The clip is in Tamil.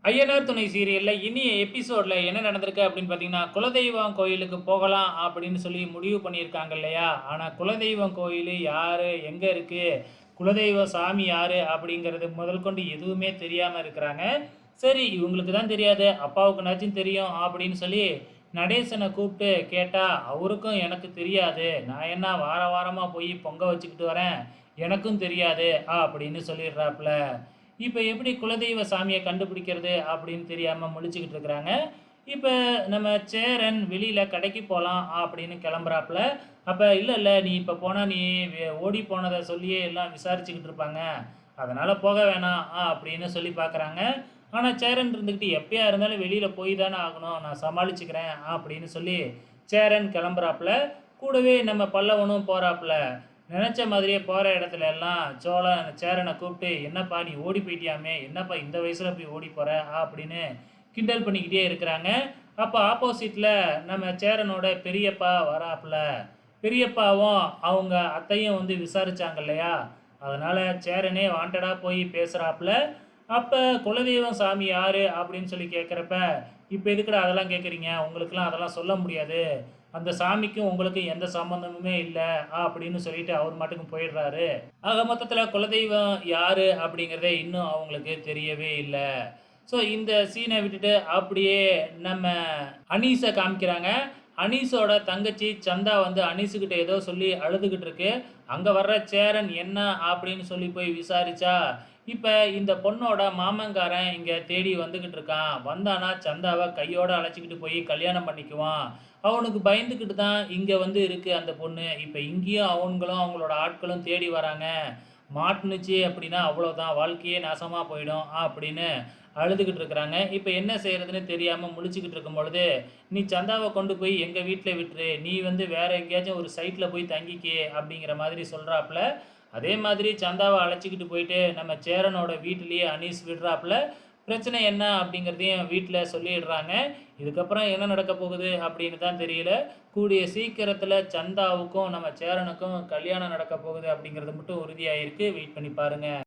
ஐயனார் துணை சீரியல்ல இனிய எபிசோட்ல என்ன நடந்திருக்கு அப்படின்னு பார்த்தீங்கன்னா, குலதெய்வம் கோயிலுக்கு போகலாம் அப்படின்னு சொல்லி முடிவு பண்ணியிருக்காங்க இல்லையா? ஆனா குலதெய்வம் கோயிலு யாரு? எங்க இருக்கு? குலதெய்வ சாமி யாரு? அப்படிங்கிறது முதல் கொண்டு எதுவுமே தெரியாம இருக்கிறாங்க. சரி இவங்களுக்கு தான் தெரியாது, அப்பாவுக்குனாச்சும் தெரியும் அப்படின்னு சொல்லி நடேசன கூப்பிட்டு கேட்டா, அவருக்கும் எனக்கு தெரியாது. நான் என்ன வார வாரமா போய் பொங்க வச்சுக்கிட்டு வரேன். எனக்கும் தெரியாது அப்படின்னு சொல்லிடுறாப்புல. இப்ப எப்படி குலதெய்வ சாமிய கண்டுபிடிக்கிறது அப்படின்னு தெரியாம முழிச்சுக்கிட்டு இருக்கிறாங்க. இப்ப நம்ம சேரன் வெளியில கடைக்கு போலாம் அப்படின்னு கிளம்புறாப்புல. அப்ப இல்ல, இல்ல நீ இப்ப போனா நீ ஓடி போனத சொல்லியே எல்லாம் விசாரிச்சுக்கிட்டு இருப்பாங்க. அதனால போக வேணாம் அப்படின்னு சொல்லி பார்க்குறாங்க. ஆனா சேரன் இருந்துகிட்டு எப்பயா இருந்தாலும் வெளியில போய் தானே ஆகணும். நான் சமாளிச்சுக்கிறேன் அப்படின்னு சொல்லி சேரன் கிளம்புறாப்புல. கூடவே நம்ம பல்லவனும் போறாப்புல. நினைச்ச மாதிரியே போற இடத்துல எல்லாம் சோழன் சேரனை கூப்பிட்டு, "என்னப்பா நீ ஓடி போயிட்டியாமே? என்னப்பா இந்த வயசுல போய் ஓடி போற?" அப்படின்னு கிண்டல் பண்ணிக்கிட்டே இருக்கிறாங்க. அப்ப ஆப்போசிட்ல நம்ம சேரனோட பெரியப்பா வராப்புல. பெரியப்பாவும் அவங்க அத்தையும் வந்து விசாரிச்சாங்க இல்லையா? அதனால சேரனே வாண்டடா போய் பேசுறாப்புல. அப்ப குலதெய்வம் சாமி யாரு அப்படின்னு சொல்லி கேட்கிறப்ப, "இப்ப எதுக்குடா அதெல்லாம் கேட்குறீங்க? உங்களுக்கெல்லாம் அதெல்லாம் சொல்ல முடியாது. அந்த சாமிக்கும் உங்களுக்கும் எந்த சம்மந்தமுமே இல்ல." அப்படின்னு சொல்லிட்டு அவர் பாட்டுக்கு போயிடுறாரு. ஆக மொத்தத்துல குலதெய்வம் யாரு அப்படிங்கிறதே இன்னும் அவங்களுக்கு தெரியவே இல்ல. ஸோ இந்த சீனை விட்டுட்டு அப்படியே நம்ம அனீஸை காமிக்கிறாங்க. அனீஸோட தங்கச்சி சந்தா வந்து அனீஸுக்கிட்ட ஏதோ சொல்லி அழுதுகிட்டு இருக்கு. அங்க வர்ற சேரன் என்ன அப்படின்னு சொல்லி போய் விசாரிச்சா, இப்ப இந்த பொண்ணோட மாமன்காரன் இங்க தேடி வந்துகிட்டு இருக்கான். வந்தானா சந்தாவ கையோட அழைச்சுக்கிட்டு போய் கல்யாணம் பண்ணிக்குவான். அவனுக்கு பயந்துகிட்டு தான் இங்க வந்து இருக்கு அந்த பொண்ணு. இப்ப இங்கேயும் அவங்களும் அவங்களோட ஆட்களும் தேடி வராங்க. மாட்டுனுச்சு அப்படின்னா அவ்வளோதான், வாழ்க்கையே நாசமா போயிடும் அப்படின்னு அழுதுகிட்டு இருக்கிறாங்க. இப்ப என்ன செய்யறதுன்னு தெரியாம முழிச்சுக்கிட்டு இருக்கும் பொழுது, "நீ சந்தாவ கொண்டு போய் எங்க வீட்ல விட்டுரு. நீ வந்து வேற எங்கேயாச்சும் ஒரு சைட்ல போய் தங்கிக்க" அப்படிங்கிற மாதிரி சொல்றாப்புல. அதே மாதிரி சந்தாவ அழைச்சுக்கிட்டு போயிட்டு நம்ம சேரனோட வீட்டிலேயே அனீஸ் விடுறாப்புல. பிரச்சனை என்ன அப்படிங்கிறதையும் வீட்ல சொல்லிடுறாங்க. இதுக்கப்புறம் என்ன நடக்க போகுது அப்படின்னு தான் தெரியல. கூடிய சீக்கிரத்துல சந்தாவுக்கும் நம்ம சேரனுக்கும் கல்யாணம் நடக்க போகுது அப்படிங்கிறது மட்டும் உறுதியாயிருக்கு. வெயிட் பண்ணி பாருங்க.